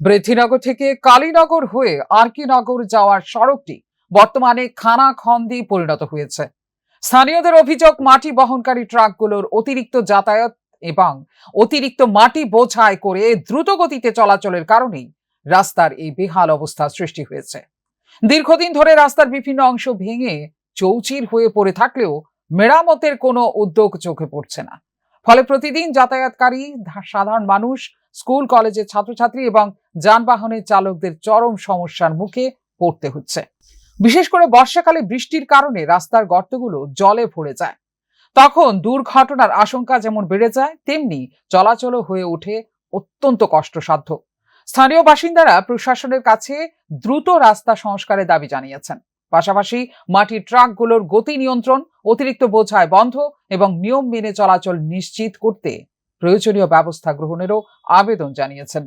বৃদ্ধিনগর থেকে কালীনগর হয়ে আরকিনগর যাওয়ার সড়কটি বর্তমানে খানাখন্দে পরিণত হয়েছে। স্থানীয়দের অভিযোগ, মাটি বহনকারী ট্রাকগুলোর অতিরিক্ত যাতায়াত এবং অতিরিক্ত মাটি বোঝাই করে দ্রুত গতিতে চলাচলের কারণেই রাস্তার এই বেহাল অবস্থা সৃষ্টি হয়েছে। দীর্ঘদিন ধরে রাস্তার বিভিন্ন অংশ ভেঙে চৌচির হয়ে পড়ে থাকলেও মেরামতের কোনো উদ্যোগ চোখে পড়ছে না। ফলে প্রতিদিন যাতায়াতকারী সাধারণ মানুষ, স্কুল কলেজের ছাত্রছাত্রী এবং যানবাহনের চালকদের চরম সমস্যার মুখে পড়তে হচ্ছে। বিশেষ করে বর্ষাকালে বৃষ্টির কারণে রাস্তার গর্তগুলো জলে ভরে যায়। তখন দুর্ঘটনার আশঙ্কা যেমন বেড়ে যায়, তেমনি চলাচলও হয়ে ওঠে অত্যন্ত কষ্টসাধ্য। স্থানীয় বাসিন্দারা প্রশাসনের কাছে দ্রুত রাস্তা সংস্কারের দাবি জানিয়েছেন। পাশাপাশি মাটির ট্রাকগুলোর গতি নিয়ন্ত্রণ, অতিরিক্ত বোঝাই বন্ধ এবং নিয়ম মেনে চলাচল নিশ্চিত করতে প্রয়োজনীয় ব্যবস্থা গ্রহণেরও আবেদন জানিয়েছেন।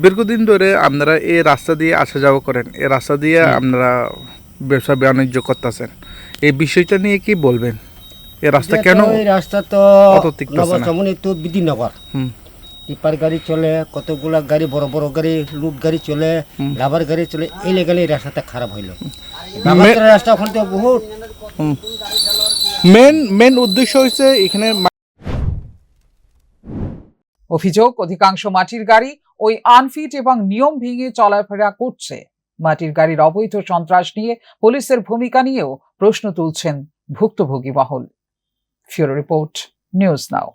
দীর্ঘদিন ধরে আপনারা এই রাস্তা দিয়ে আসা যাওয়া করেন, এই রাস্তা দিয়ে আপনারা ব্যবসা বাণিজ্য করতেছেন, এই বিষয়টা নিয়ে কি বলবেন? এই রাস্তা কেন? এই রাস্তা তো বিদ্যুৎনগর টিপার গাড়ি চলে, কতগুলা গাড়ি, বড় বড় গাড়ি, লুট গাড়ি চলে, রাবার গাড়ি চলে, এই লেগে এই রাস্তাটা খারাপ হইল। রাস্তা ওখান থেকে বহুত মেন উদ্দেশ্য হচ্ছে এখানে অভিযোগ, অধিকাংশ মাটির গাড়ি ওই আনফিট এবং নিয়ম ভেঙে চলাফেরা করছে। মাটির গাড়ির অবৈধ সন্ত্রাস নিয়ে পুলিশের ভূমিকা নিয়েও প্রশ্ন তুলছেন ভুক্তভোগী মহল। ফিউরো রিপোর্ট, নিউজ নাও।